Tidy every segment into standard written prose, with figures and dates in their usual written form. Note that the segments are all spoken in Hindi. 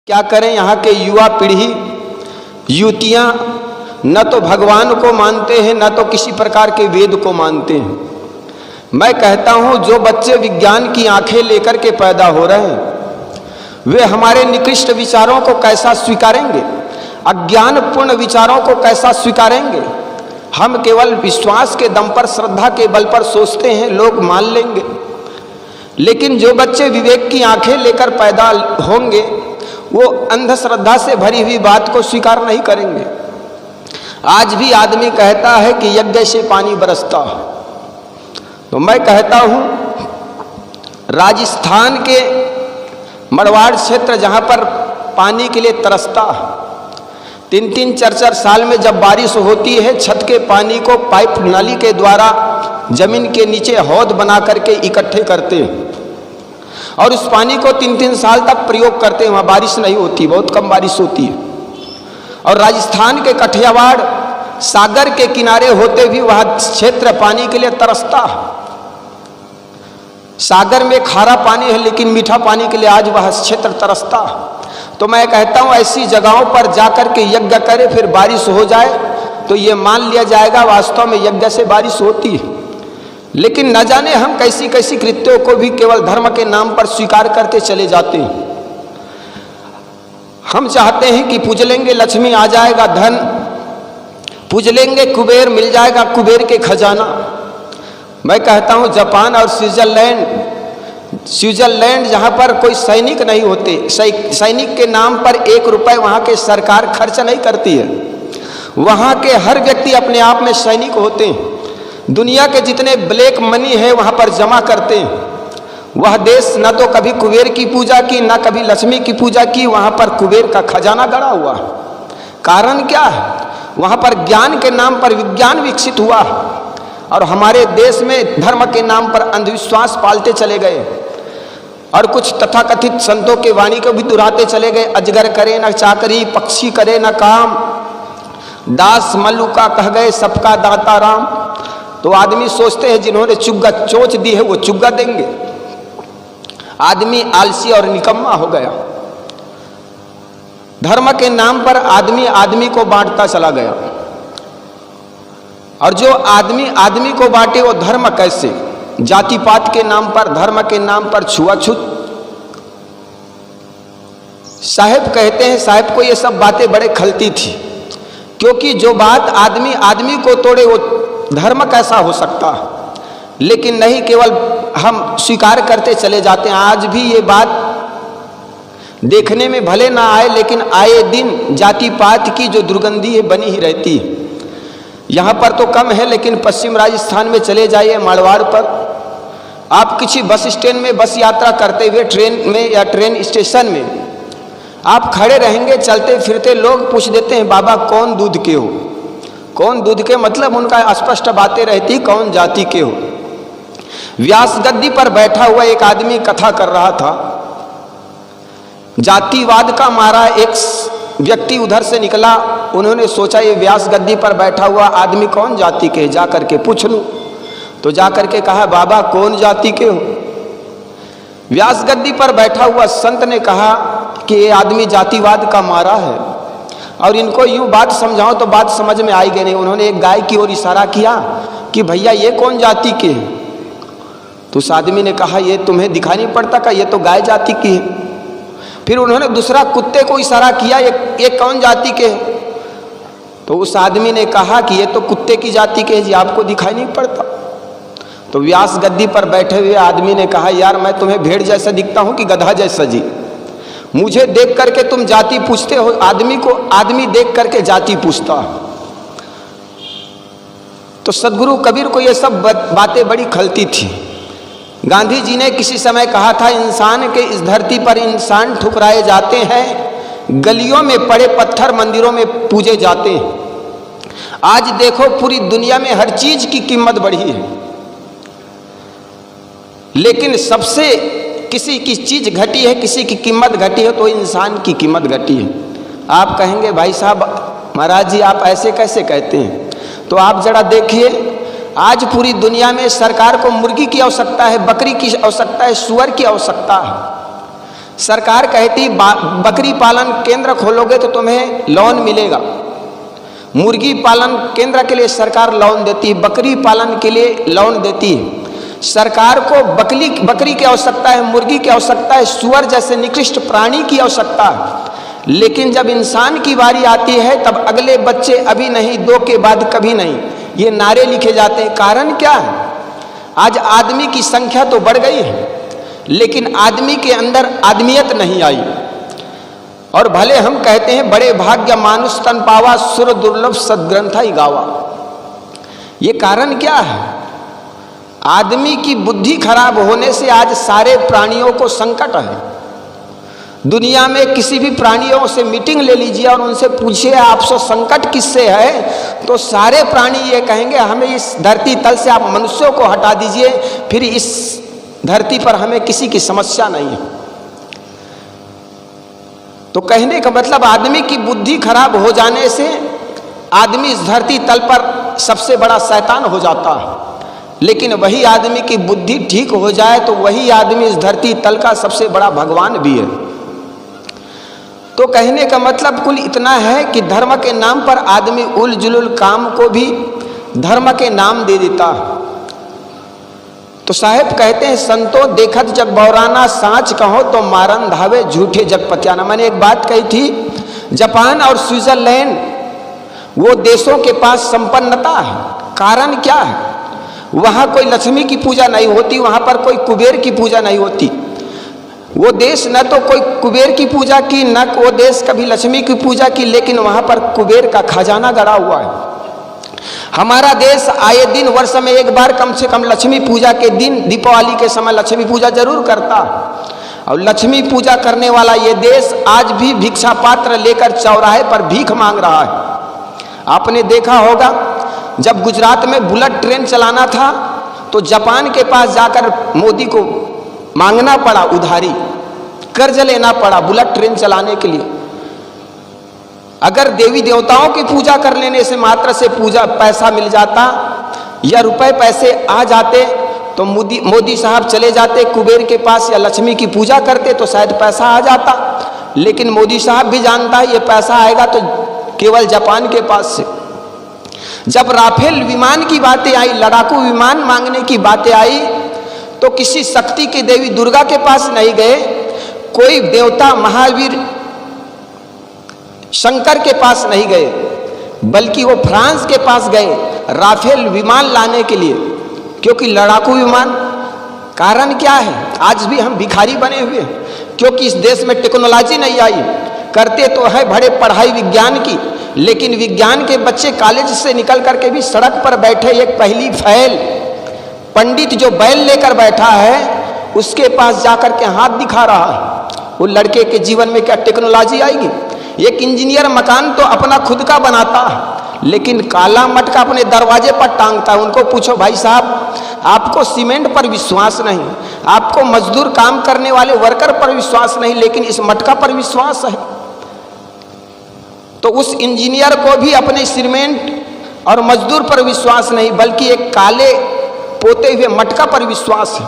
क्या करें, यहाँ के युवा पीढ़ी युवतियाँ न तो भगवान को मानते हैं न तो किसी प्रकार के वेद को मानते हैं। मैं कहता हूँ जो बच्चे विज्ञान की आंखें लेकर के पैदा हो रहे हैं वे हमारे निकृष्ट विचारों को कैसा स्वीकारेंगे, अज्ञानपूर्ण विचारों को कैसा स्वीकारेंगे। हम केवल विश्वास के दम पर, श्रद्धा के बल पर सोचते हैं लोग मान लेंगे, लेकिन जो बच्चे विवेक की आंखें लेकर पैदा होंगे वो अंधश्रद्धा से भरी हुई बात को स्वीकार नहीं करेंगे। आज भी आदमी कहता है कि यज्ञ से पानी बरसता, तो मैं कहता हूँ राजस्थान के मड़वाड़ क्षेत्र जहाँ पर पानी के लिए तरसता, 3-3, 4-4 साल में जब बारिश होती है छत के पानी को पाइप नाली के द्वारा जमीन के नीचे हौद बना करके इकट्ठे करते हैं और उस पानी को 3-3 साल तक प्रयोग करते हैं। वहाँ बारिश नहीं होती, बहुत कम बारिश होती है। और राजस्थान के कठियावाड़ सागर के किनारे होते भी वह क्षेत्र पानी के लिए तरसता। सागर में खारा पानी है लेकिन मीठा पानी के लिए आज वह क्षेत्र तरसता। तो मैं कहता हूँ ऐसी जगहों पर जाकर के यज्ञ करे, फिर बारिश हो जाए तो ये मान लिया जाएगा वास्तव में यज्ञ से बारिश होती है। लेकिन न जाने हम कैसी कैसी कृत्यों को भी केवल धर्म के नाम पर स्वीकार करते चले जाते हैं। हम चाहते हैं कि पूज लेंगे लक्ष्मी आ जाएगा धन, पूज लेंगे कुबेर मिल जाएगा कुबेर के खजाना। मैं कहता हूँ जापान और स्विट्जरलैंड जहाँ पर कोई सैनिक नहीं होते, सैनिक के नाम पर 1 रुपए वहाँ के सरकार खर्च नहीं करती है। वहाँ के हर व्यक्ति अपने आप में सैनिक होते हैं। दुनिया के जितने ब्लैक मनी है वहाँ पर जमा करते हैं। वह देश न तो कभी कुबेर की पूजा की न कभी लक्ष्मी की पूजा की, वहाँ पर कुबेर का खजाना गड़ा हुआ। कारण क्या है? वहाँ पर ज्ञान के नाम पर विज्ञान विकसित हुआ और हमारे देश में धर्म के नाम पर अंधविश्वास पालते चले गए और कुछ तथाकथित संतों के वाणी को भी दुहराते चले गए। अजगर करे न चाकरी, पक्षी करे न काम, दास मल्लू का कह गए सबका दाता राम। तो आदमी सोचते हैं जिन्होंने चुग्गा चोंच दी है वो चुग्गा देंगे। आदमी आलसी और निकम्मा हो गया। धर्म के नाम पर आदमी आदमी को बांटता चला गया और जो आदमी आदमी को बांटे वो धर्म कैसे? जाति पात के नाम पर, धर्म के नाम पर छुआछूत। साहब कहते हैं, साहब को ये सब बातें बड़े खलती थी, क्योंकि जो बात आदमी आदमी को तोड़े वो धर्म कैसा हो सकता। लेकिन नहीं, केवल हम स्वीकार करते चले जाते हैं। आज भी ये बात देखने में भले ना आए लेकिन आए दिन जाति पात की जो दुर्गंधी है बनी ही रहती है। यहाँ पर तो कम है लेकिन पश्चिम राजस्थान में चले जाइए मारवाड़ पर, आप किसी बस स्टैंड में बस यात्रा करते हुए ट्रेन में या ट्रेन स्टेशन में आप खड़े रहेंगे, चलते फिरते लोग पूछ देते हैं बाबा कौन दूध के हो। कौन दूध के मतलब उनका स्पष्ट बातें रहती कौन जाति के हो। व्यास गद्दी पर बैठा हुआ एक आदमी कथा कर रहा था, जातिवाद का मारा एक व्यक्ति उधर से निकला। उन्होंने सोचा ये व्यास गद्दी पर बैठा हुआ आदमी कौन जाति के, जा करके पूछ लूं। तो जा करके कहा बाबा कौन जाति के हो। व्यास गद्दी पर बैठा हुआ संत ने कहा कि ये आदमी जातिवाद का मारा है और इनको यूं बात समझाओ तो बात समझ में आई गई नहीं। उन्होंने एक गाय की ओर इशारा किया कि भैया ये कौन जाति के है। तो उस आदमी ने कहा ये तुम्हें दिखाई नहीं पड़ता का, ये तो गाय जाति की है। फिर उन्होंने दूसरा कुत्ते को इशारा किया, ये कौन जाति के है। तो उस आदमी ने कहा कि ये तो कुत्ते की जाति के है जी, आपको दिखाई नहीं पड़ता। तो व्यास गद्दी पर बैठे हुए आदमी ने कहा यार मैं तुम्हें भेड़ जैसा दिखता हूं कि गधा जैसा जी? मुझे देख करके तुम जाति पूछते हो, आदमी को आदमी देख करके जाति पूछता। तो सदगुरु कबीर को ये सब बातें बड़ी खलती थी। गांधी जी ने किसी समय कहा था इंसान के इस धरती पर इंसान ठुकराए जाते हैं, गलियों में पड़े पत्थर मंदिरों में पूजे जाते हैं। आज देखो पूरी दुनिया में हर चीज की कीमत बढ़ी है, लेकिन सबसे किसी की चीज घटी है, किसी की कीमत घटी है तो इंसान की कीमत घटी है। आप कहेंगे भाई साहब महाराज जी आप ऐसे कैसे कहते हैं? तो आप जरा देखिए आज पूरी दुनिया में सरकार को मुर्गी की आवश्यकता है, बकरी की आवश्यकता है, सुअर की आवश्यकता है। सरकार कहती बकरी पालन केंद्र खोलोगे तो तुम्हें लोन मिलेगा, मुर्गी पालन केंद्र के लिए सरकार लोन देती है, बकरी पालन के लिए लोन देती है। सरकार को बकरी की आवश्यकता है, मुर्गी की आवश्यकता है, सुअर जैसे निकृष्ट प्राणी की आवश्यकता है, लेकिन जब इंसान की बारी आती है तब अगले बच्चे अभी नहीं, 2 के बाद कभी नहीं, ये नारे लिखे जाते हैं। कारण क्या है? आज आदमी की संख्या तो बढ़ गई है, लेकिन आदमी के अंदर आदमियत नहीं आई। और भले हम कहते हैं बड़े भाग्य मानुष तन पावा, सुर दुर्लभ सद्ग्रंथा ही गावा। ये कारण क्या है? आदमी की बुद्धि खराब होने से आज सारे प्राणियों को संकट है। दुनिया में किसी भी प्राणियों से मीटिंग ले लीजिए और उनसे पूछिए आपसे संकट किससे है, तो सारे प्राणी ये कहेंगे हमें इस धरती तल से आप मनुष्यों को हटा दीजिए, फिर इस धरती पर हमें किसी की समस्या नहीं है। तो कहने का मतलब आदमी की बुद्धि खराब हो जाने से आदमी इस धरती तल पर सबसे बड़ा शैतान हो जाता है, लेकिन वही आदमी की बुद्धि ठीक हो जाए तो वही आदमी इस धरती तल का सबसे बड़ा भगवान भी है। तो कहने का मतलब कुल इतना है कि धर्म के नाम पर आदमी उल जुलुल काम को भी धर्म के नाम दे देता है। तो साहेब कहते हैं संतो देखत जग बौराना, सांच कहो तो मारन धावे झूठे जग पत्याना। मैंने एक बात कही थी, जापान और स्विट्जरलैंड वो देशों के पास संपन्नता है। कारण क्या है? वहाँ कोई लक्ष्मी की पूजा नहीं होती, वहाँ पर कोई कुबेर की पूजा नहीं होती। वो देश न तो कोई कुबेर की पूजा की, न वो देश कभी लक्ष्मी की पूजा की, लेकिन वहाँ पर कुबेर का खजाना गड़ा हुआ है। हमारा देश आए दिन वर्ष में एक बार कम से कम लक्ष्मी पूजा के दिन, दीपावली के समय लक्ष्मी पूजा जरूर करता। और लक्ष्मी पूजा करने वाला ये देश आज भी भिक्षा पात्र लेकर चौराहे पर भीख मांग रहा है। आपने देखा होगा जब गुजरात में बुलेट ट्रेन चलाना था तो जापान के पास जाकर मोदी को मांगना पड़ा, उधारी कर्ज लेना पड़ा बुलेट ट्रेन चलाने के लिए। अगर देवी देवताओं की पूजा कर लेने से मात्र से पूजा पैसा मिल जाता या रुपए पैसे आ जाते तो मोदी साहब चले जाते कुबेर के पास या लक्ष्मी की पूजा करते तो शायद पैसा आ जाता। लेकिन मोदी साहब भी जानता है ये पैसा आएगा तो केवल जापान के पास से। जब राफेल विमान की बातें आई, लड़ाकू विमान मांगने की बातें आई, तो किसी शक्ति की देवी दुर्गा के पास नहीं गए, कोई देवता महावीर शंकर के पास नहीं गए, बल्कि वो फ्रांस के पास गए राफेल विमान लाने के लिए, क्योंकि लड़ाकू विमान। कारण क्या है? आज भी हम भिखारी बने हुए हैं, क्योंकि इस देश में टेक्नोलॉजी नहीं आई। करते तो है बड़े पढ़ाई विज्ञान की, लेकिन विज्ञान के बच्चे कॉलेज से निकल करके भी सड़क पर बैठे एक पहली फैल पंडित जो बैल लेकर बैठा है उसके पास जाकर के हाथ दिखा रहा है। वो लड़के के जीवन में क्या टेक्नोलॉजी आएगी? एक इंजीनियर मकान तो अपना खुद का बनाता है, लेकिन काला मटका अपने दरवाजे पर टांगता है। उनको पूछो भाई साहब, आपको सीमेंट पर विश्वास नहीं, आपको मजदूर काम करने वाले वर्कर पर विश्वास नहीं, लेकिन इस मटका पर विश्वास है। तो उस इंजीनियर को भी अपने सीमेंट और मजदूर पर विश्वास नहीं, बल्कि एक काले पोते हुए मटका पर विश्वास है।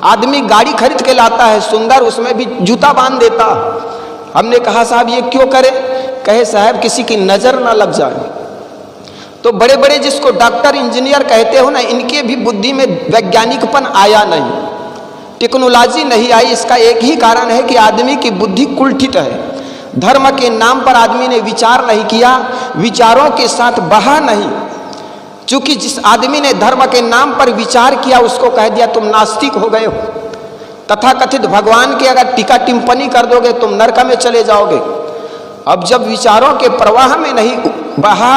आदमी गाड़ी खरीद के लाता है सुंदर, उसमें भी जूता बांध देता। हमने कहा साहब ये क्यों करे? कहे साहब किसी की नजर ना लग जाए। तो बड़े बड़े जिसको डॉक्टर इंजीनियर कहते हो ना, इनके भी बुद्धि में वैज्ञानिकपन आया नहीं, टेक्नोलॉजी नहीं आई। इसका एक ही कारण है कि आदमी की बुद्धि कुंठित है। धर्म के नाम पर आदमी ने विचार नहीं किया, विचारों के साथ बहा नहीं। चूंकि जिस आदमी ने धर्म के नाम पर विचार किया उसको कह दिया तुम नास्तिक हो गए हो, तथाकथित भगवान के अगर टीका टिप्पणी कर दोगे तुम नरक में चले जाओगे। अब जब विचारों के प्रवाह में नहीं बहा,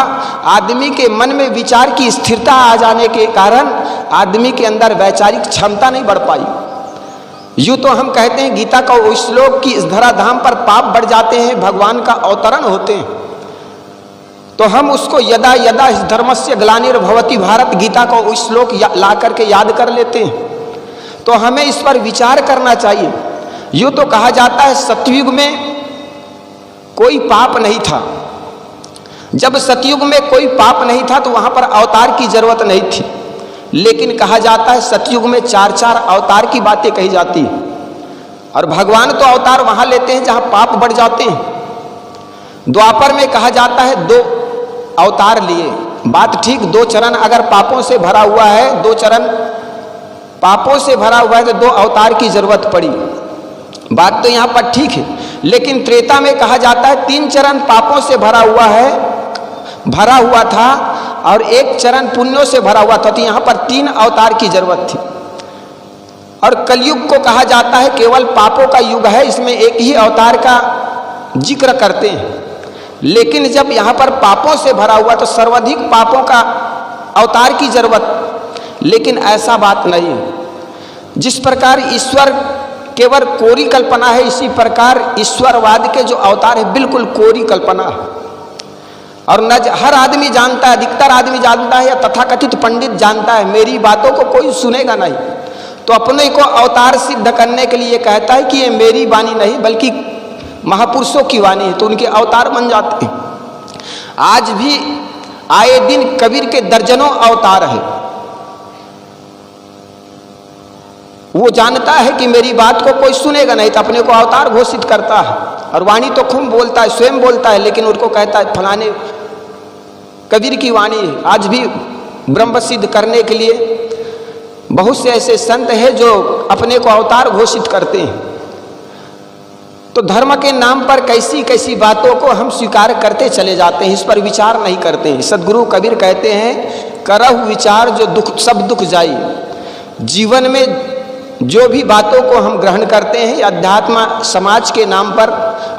आदमी के मन में विचार की स्थिरता आ जाने के कारण आदमी के अंदर वैचारिक क्षमता नहीं बढ़ पाई। यूँ तो हम कहते हैं गीता का वो श्लोक कि इस धराधाम पर पाप बढ़ जाते हैं, भगवान का अवतरण होते हैं। तो हम उसको यदा यदा धर्मस्य ग्लानिर्भवति भारत, गीता का वो श्लोक ला करके याद कर लेते हैं। तो हमें इस पर विचार करना चाहिए। यूँ तो कहा जाता है सतयुग में कोई पाप नहीं था। जब सतयुग में कोई पाप नहीं था तो वहाँ पर अवतार की जरूरत नहीं थी, लेकिन कहा जाता है सतयुग में 4-4 अवतार की बातें कही जाती है। और भगवान तो अवतार वहां लेते हैं जहां पाप बढ़ जाते हैं। द्वापर में कहा जाता है 2 अवतार लिए, बात ठीक, 2 चरण अगर पापों से भरा हुआ है, 2 चरण पापों से भरा हुआ है तो 2 अवतार की जरूरत पड़ी, बात तो यहां पर ठीक है। लेकिन त्रेता में कहा जाता है 3 चरण पापों से भरा हुआ था और 1 चरण पुण्यों से भरा हुआ था, तो यहां पर 3 अवतार की जरूरत थी। और कलयुग को कहा जाता है केवल पापों का युग है, इसमें एक ही अवतार का जिक्र करते हैं। लेकिन जब यहां पर पापों से भरा हुआ तो सर्वाधिक पापों का अवतार की जरूरत, लेकिन ऐसा बात नहीं है। जिस प्रकार ईश्वर केवल कोरी कल्पना है, इसी प्रकार ईश्वरवाद के जो अवतार है बिल्कुल कोरी कल्पना है। और हर आदमी जानता है, अधिकतर आदमी जानता है या तथाकथित पंडित जानता है, मेरी बातों को कोई सुनेगा नहीं, तो अपने को अवतार सिद्ध करने के लिए कहता है कि ये मेरी वाणी नहीं बल्कि महापुरुषों की वाणी है, तो उनके अवतार बन जाते हैं। आज भी आए दिन कबीर के दर्जनों अवतार है। वो जानता है कि मेरी बात को कोई सुनेगा नहीं, तो अपने को अवतार घोषित करता है। और वाणी तो खूब बोलता है, स्वयं बोलता है, लेकिन उनको कहता है फलाने कबीर की वाणी है। आज भी ब्रह्म सिद्ध करने के लिए बहुत से ऐसे संत हैं जो अपने को अवतार घोषित करते हैं। तो धर्म के नाम पर कैसी कैसी बातों को हम स्वीकार करते चले जाते हैं, इस पर विचार नहीं करते हैं। सदगुरु कबीर कहते हैं, करहु विचार जो दुख सब दुख जाई। जीवन में जो भी बातों को हम ग्रहण करते हैं अध्यात्म समाज के नाम पर,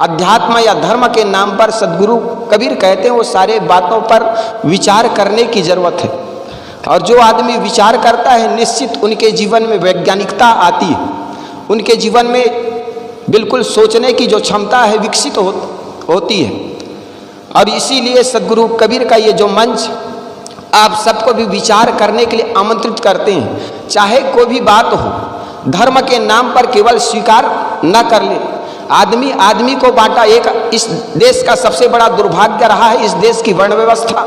अध्यात्म या धर्म के नाम पर, सदगुरु कबीर कहते हैं वो सारे बातों पर विचार करने की जरूरत है। और जो आदमी विचार करता है निश्चित उनके जीवन में वैज्ञानिकता आती है, उनके जीवन में बिल्कुल सोचने की जो क्षमता है विकसित होती है। और इसीलिए सदगुरु कबीर का ये जो मंच आप सबको भी विचार करने के लिए आमंत्रित करते हैं। चाहे कोई भी बात हो, धर्म के नाम पर केवल स्वीकार न कर ले। आदमी आदमी को बांटा, एक इस देश का सबसे बड़ा दुर्भाग्य रहा है, इस देश की वर्ण व्यवस्था।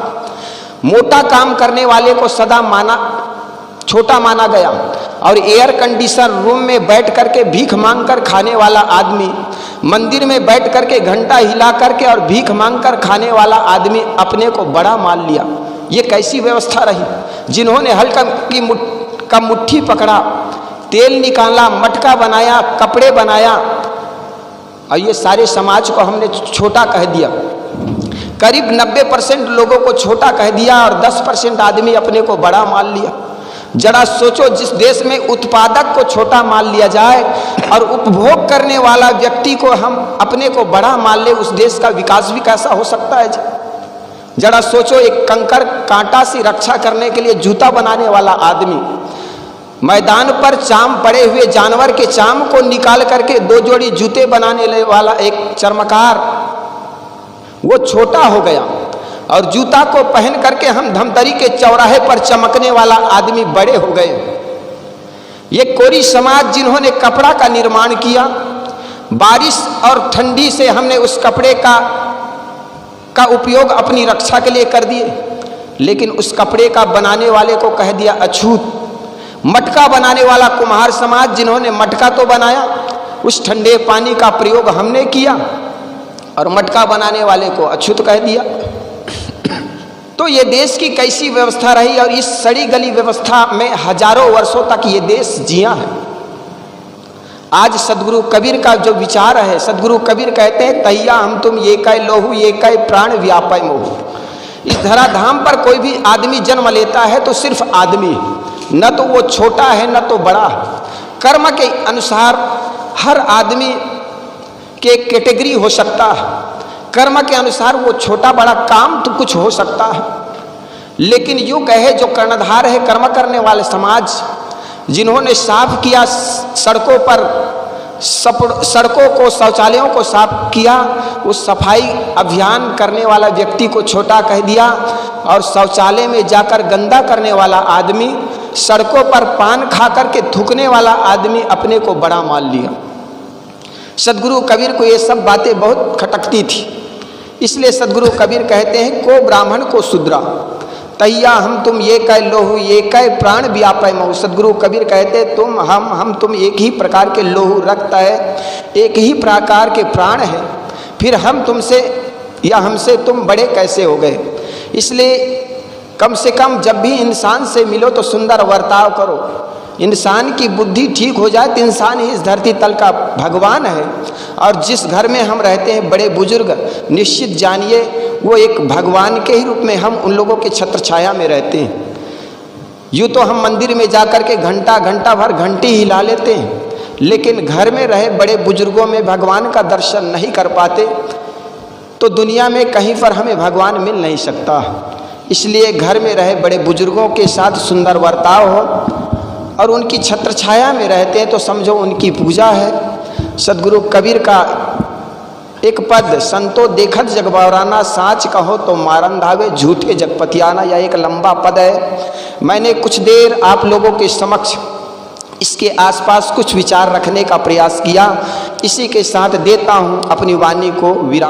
मोटा काम करने वाले को सदा छोटा माना गया, और एयर कंडीशन रूम में बैठ करके भीख मांग कर खाने वाला आदमी, मंदिर में बैठ करके घंटा हिला करके और भीख मांग कर खाने वाला आदमी अपने को बड़ा मान लिया। ये कैसी व्यवस्था रही? जिन्होंने हल्का का मुट्ठी पकड़ा, तेल निकाला, मटका बनाया, कपड़े बनाया, और ये सारे समाज को हमने छोटा कह दिया। करीब 90% लोगों को छोटा कह दिया और 10% आदमी अपने को बड़ा मान लिया। जरा सोचो, जिस देश में उत्पादक को छोटा मान लिया जाए और उपभोग करने वाला व्यक्ति को हम अपने को बड़ा मान ले, उस देश का विकास भी कैसा हो सकता है? जरा सोचो, एक कंकड़ कांटा से रक्षा करने के लिए जूता बनाने वाला आदमी, मैदान पर चाम पड़े हुए जानवर के चाम को निकाल करके 2 जोड़ी जूते बनाने वाला एक चर्मकार, वो छोटा हो गया। और जूता को पहन करके हम धमतरी के चौराहे पर चमकने वाला आदमी बड़े हो गए। ये कोरी समाज जिन्होंने कपड़ा का निर्माण किया, बारिश और ठंडी से हमने उस कपड़े का उपयोग अपनी रक्षा के लिए कर दिए, लेकिन उस कपड़े का बनाने वाले को कह दिया अछूत। मटका बनाने वाला कुम्हार समाज, जिन्होंने मटका तो बनाया, उस ठंडे पानी का प्रयोग हमने किया और मटका बनाने वाले को अछूत कह दिया। तो ये देश की कैसी व्यवस्था रही, और इस सड़ी गली व्यवस्था में हजारों वर्षों तक ये देश जिया है। आज सदगुरु कबीर का जो विचार है, सदगुरु कबीर कहते हैं, तैया हम तुम ये कै लोहू ये कै प्राण व्यापय मोहू। इस धराधाम पर कोई भी आदमी जन्म लेता है तो सिर्फ आदमी, न तो वो छोटा है न तो बड़ा है। कर्म के अनुसार हर आदमी के कैटेगरी हो सकता है, कर्म के अनुसार वो छोटा बड़ा काम तो कुछ हो सकता है। लेकिन यूँ कहे जो कर्णधार है कर्म करने वाले समाज, जिन्होंने साफ किया सड़कों पर, सड़कों को, शौचालयों को साफ किया, उस सफाई अभियान करने वाला व्यक्ति को छोटा कह दिया, और शौचालय में जाकर गंदा करने वाला आदमी, सड़कों पर पान खा करके थूकने वाला आदमी अपने को बड़ा मान लिया। सदगुरु कबीर को ये सब बातें बहुत खटकती थी, इसलिए सदगुरु कबीर कहते हैं, को ब्राह्मण को शूद्रा तैया हम तुम ये कह लोहू ये कह प्राण व्यापय महु। सदगुरु कबीर कहते तुम हम तुम एक ही प्रकार के लोहू रक्त है, एक ही प्रकार के प्राण है, फिर हम तुमसे या हमसे तुम बड़े कैसे हो गए। इसलिए कम से कम जब भी इंसान से मिलो तो सुंदर बर्ताव करो। इंसान की बुद्धि ठीक हो जाए तो इंसान ही इस धरती तल का भगवान है। और जिस घर में हम रहते हैं बड़े बुजुर्ग, निश्चित जानिए वो एक भगवान के ही रूप में हम उन लोगों के छत्र छाया में रहते हैं। यूँ तो हम मंदिर में जाकर के घंटा भर घंटी हिला लेते हैं, लेकिन घर में रहे बड़े बुजुर्गों में भगवान का दर्शन नहीं कर पाते तो दुनिया में कहीं पर हमें भगवान मिल नहीं सकता। इसलिए घर में रहे बड़े बुजुर्गों के साथ सुंदर बर्ताव हो और उनकी छत्र छाया में रहते हैं तो समझो उनकी पूजा है। सदगुरु कबीर का एक पद, संतो देखत जगबाराना साच कहो तो मारन धावे झूठे जगपतियाना, यह एक लंबा पद है। मैंने कुछ देर आप लोगों के समक्ष इसके आसपास कुछ विचार रखने का प्रयास किया। इसी के साथ देता हूँ अपनी वाणी को विराम।